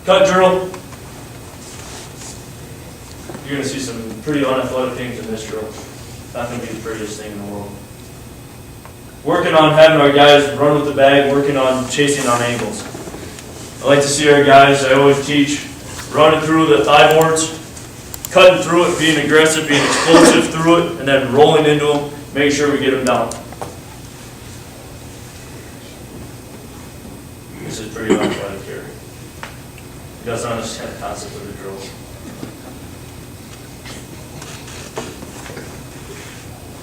cut drill. You're going to see some pretty unathletic things in this drill. Not going to be the prettiest thing in the world. Working on having our guys run with the bag, working on chasing on angles. I like to see our guys, I always teach, running through the thigh boards, cutting through it, being aggressive, being explosive through it, and then rolling into them, making sure we get them down. This is pretty unathletic here. You guys understand the concept of the drills.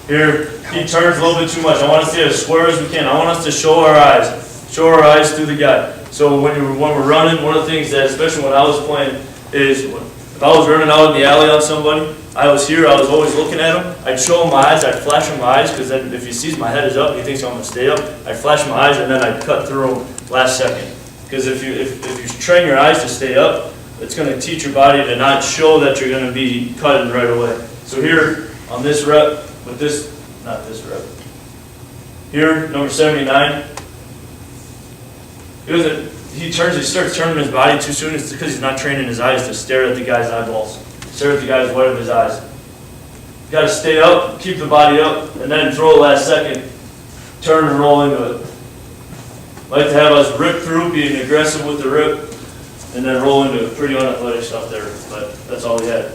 Here, he turns a little bit too much. I want to see it as square as we can. I want us to show our eyes through the guy. So when we're running, one of the things that, especially when I was playing, is if I was running out in the alley on somebody, I was here, I was always looking at him. I'd show him my eyes, I'd flash him my eyes, because then if he sees my head is up, he thinks I'm going to stay up. I'd flash my eyes, and then I'd cut through him last second. Because if you train your eyes to stay up, it's going to teach your body to not show that you're going to be cutting right away. So here, on this rep, with this, not this rep. Here, number 79. He starts turning his body too soon. It's because he's not training his eyes to stare at the guy's eyeballs. Stare at the guy's white of his eyes. You got to stay up, keep the body up, and then throw it last second. Turn and roll into it. I like to have us rip through, being aggressive with the rip, and then roll into it. Pretty unathletic stuff there, but that's all we had.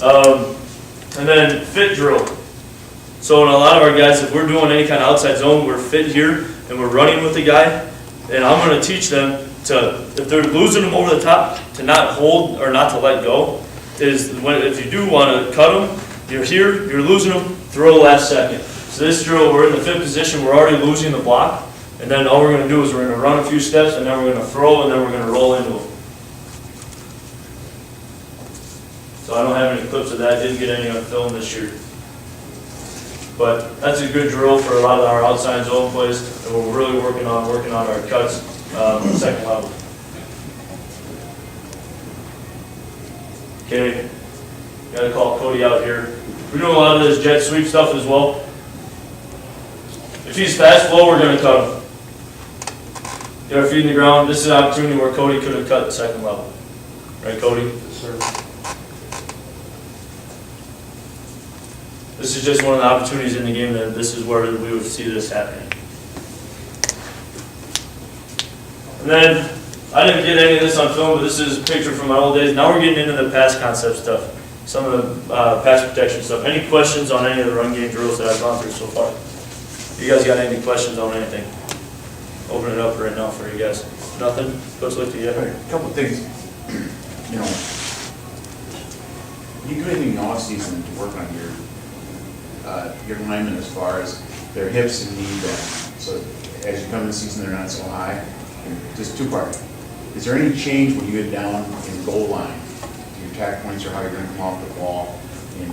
And then fit drill. So in a lot of our guys, if we're doing any kind of outside zone, we're fit here, and we're running with the guy, and I'm going to teach them to, if they're losing them over the top, to not hold or not to let go. If you do want to cut them, you're here, you're losing them, throw last second. So this drill, we're in the fit position, we're already losing the block, and then all we're going to do is we're going to run a few steps, and then we're going to throw, and then we're going to roll into them. So I don't have any clips of that, didn't get any on film this year. But that's a good drill for a lot of our outside zone plays, and we're really working on our cuts second level. Okay, got to call Cody out here. We're doing a lot of this jet sweep stuff as well. If he's fast flow, we're going to cut him. Get our feet in the ground. This is an opportunity where Cody could have cut the second level. Right, Cody? Yes, sir. This is just one of the opportunities in the game that this is where we would see this happening. And then, I didn't get any of this on film, but this is a picture from my old days. Now we're getting into the pass concept stuff, some of the pass protection stuff. Any questions on any of the run game drills that I've gone through so far? You guys got any questions on anything? Open it up right now for you guys. Nothing? Let's look to you. A couple of things. You know, you do anything in the off season to work on your linemen as far as their hips and knee bend. So as you come in the season, they're not so high. And just two-part. Is there any change when you get down in goal line to your attack points or how you're going to come off the ball in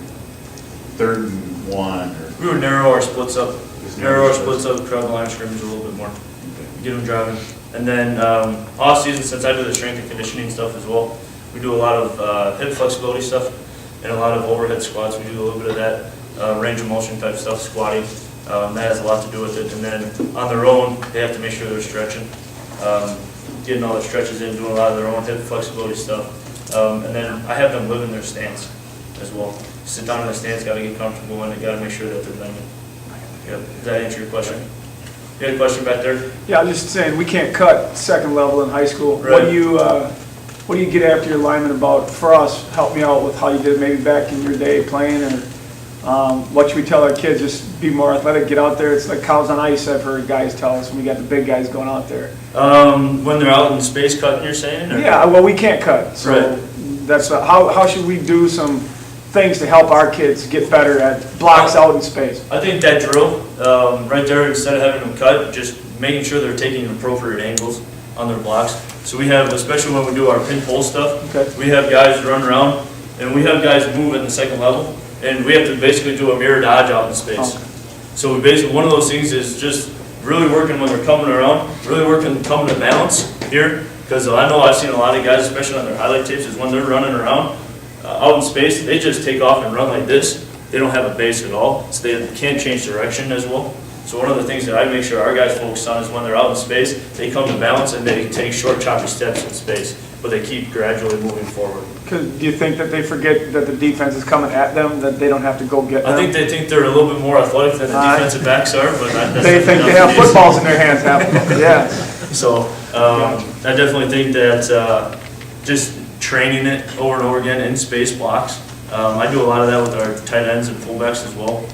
3rd and 1? Or we would narrow our splits up. Narrow our splits up, crowd the line of scrimmage a little bit more. Okay. Get them driving. And then off season, since I do the strength and conditioning stuff as well, we do a lot of hip flexibility stuff and a lot of overhead squats. We do a little bit of that. Range of motion type stuff, squatting, that has a lot to do with it. And then on their own, they have to make sure they're stretching, getting all their stretches in, doing a lot of their own hip flexibility stuff. And then I have them live in their stance as well. Sit down in the stance, got to get comfortable in it, got to make sure that they're bending. Yep. Does that answer your question? You had a question back there? Yeah, I'm just saying we can't cut second level in high school. Right. What do you get after your lineman about? For us, help me out with how you did maybe back in your day playing, or what should we tell our kids? Just be more athletic, get out there. It's like cows on ice, I've heard guys tell us when we got the big guys going out there. When they're out in space cutting, you're saying? Or? Yeah, well, we can't cut. So right. That's how should we do some things to help our kids get better at blocks out in space? I think that drill right there, instead of having them cut, just making sure they're taking appropriate angles on their blocks. So we have, especially when we do our pin pull stuff, okay. We have guys run around, and we have guys move in the second level, and we have to basically do a mirror dodge out in space. Okay. So we basically, one of those things is just really working when they're coming around, really working coming to balance here, because I know I've seen a lot of guys, especially on their highlight tapes, is when they're running around out in space, they just take off and run like this. They don't have a base at all, so they can't change direction as well. So one of the things that I make sure our guys focus on is when they're out in space, they come to balance and they take short choppy steps in space, but they keep gradually moving forward. Do you think that they forget that the defense is coming at them, that they don't have to go get them? I think they think they're a little bit more athletic than the defensive backs are, but they think they have footballs in their hands, half of them. Yeah. So I definitely think that just training it over and over again in space blocks. I do a lot of that with our tight ends and fullbacks as well.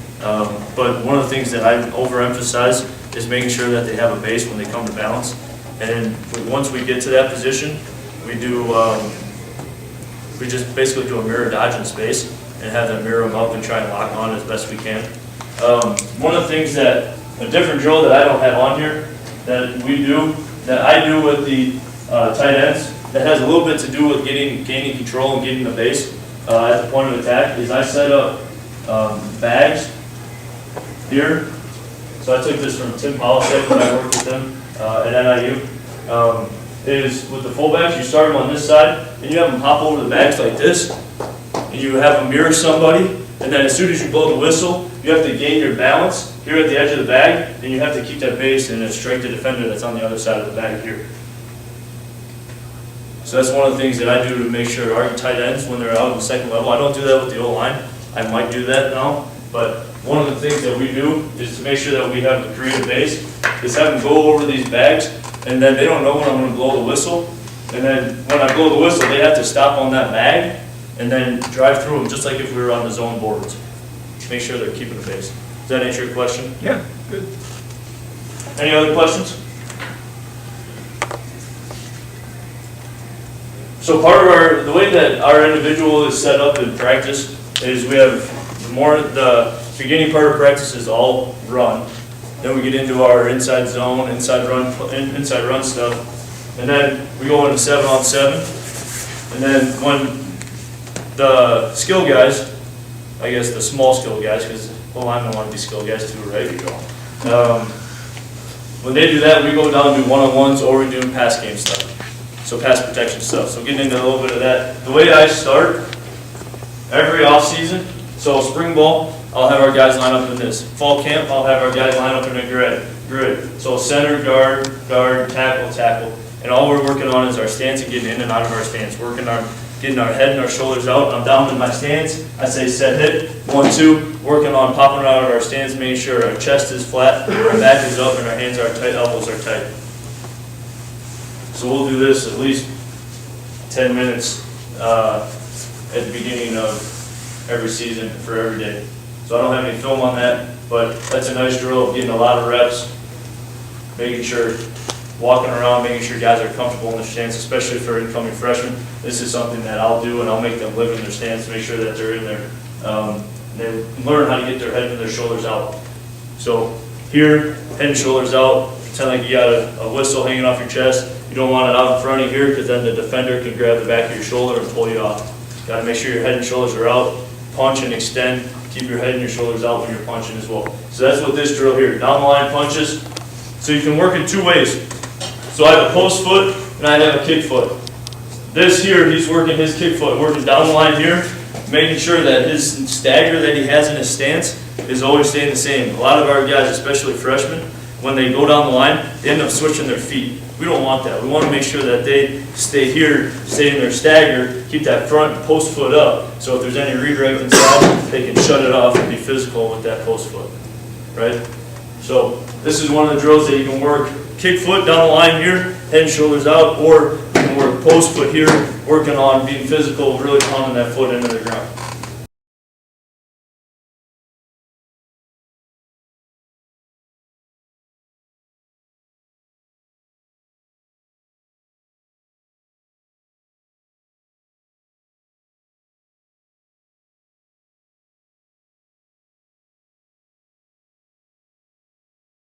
But one of the things that I overemphasize is making sure that they have a base when they come to balance. And once we get to that position, we do we just basically do a mirror dodge in space and have them mirror them up and try and lock on as best we can. One of the things that, a different drill that I don't have on here, that we do, that I do with the tight ends, that has a little bit to do with gaining control and getting the base at the point of attack, is I set up bags here. So I took this from Tim Polisek when I worked with him at NIU. Is with the fullbacks, you start them on this side, and you have them hop over the bags like this, and you have them mirror somebody, and then as soon as you blow the whistle, you have to gain your balance here at the edge of the bag, and you have to keep that base and strike the defender that's on the other side of the bag here. So that's one of the things that I do to make sure our tight ends, when they're out on the second level, I don't do that with the O-line. I might do that now, but one of the things that we do is to make sure that we have the creative base, is have them go over these bags, and then they don't know when I'm going to blow the whistle. And then when I blow the whistle, they have to stop on that bag and then drive through them, just like if we were on the zone boards. Make sure they're keeping the base. Does that answer your question? Yeah, good. Any other questions? So part of the way that our individual is set up in practice is we have the beginning part of practice is all run. Then we get into our inside zone, inside run stuff, and then we go into 7-on-7. And then when the skill guys, I guess the small skill guys, because linemen want to be skill guys too, right? When they do that, we go down and do one-on-ones, or we do pass game stuff, so pass protection stuff. So getting into a little bit of that. The way I start every off season, so spring ball, I'll have our guys line up in this. Fall camp, I'll have our guys line up in a grid. So center, guard, tackle, tackle. And all we're working on is our stance and getting in and out of our stance. Working on getting our head and our shoulders out. I'm down in my stance. I say set hit, 1, 2. Working on popping out of our stance, making sure our chest is flat, our back is up, and our hands are tight, elbows are tight. So we'll do this at least 10 minutes at the beginning of every season for every day. So I don't have any film on that, but that's a nice drill of getting a lot of reps, making sure, walking around, making sure guys are comfortable in their stance, especially for incoming freshmen. This is something that I'll do, and I'll make them live in their stance, make sure that they're in there. They learn how to get their head and their shoulders out. So here, head and shoulders out, pretend like you got a whistle hanging off your chest. You don't want it out in front of here, because then the defender can grab the back of your shoulder and pull you off. Got to make sure your head and shoulders are out, punch and extend. Keep your head and your shoulders out when you're punching as well. So that's what this drill here, down the line punches. So you can work in 2 ways. So I have a post foot and I have a kick foot. This here, he's working his kick foot, working down the line here, making sure that his stagger that he has in his stance is always staying the same. A lot of our guys, especially freshmen, when they go down the line, they end up switching their feet. We don't want that. We want to make sure that they stay here, stay in their stagger, keep that front post foot up. So if there's any redirect inside, they can shut it off and be physical with that post foot, right? So this is one of the drills that you can work kick foot down the line here, head and shoulders out, or you can work post foot here, working on being physical, really pounding that foot into the ground.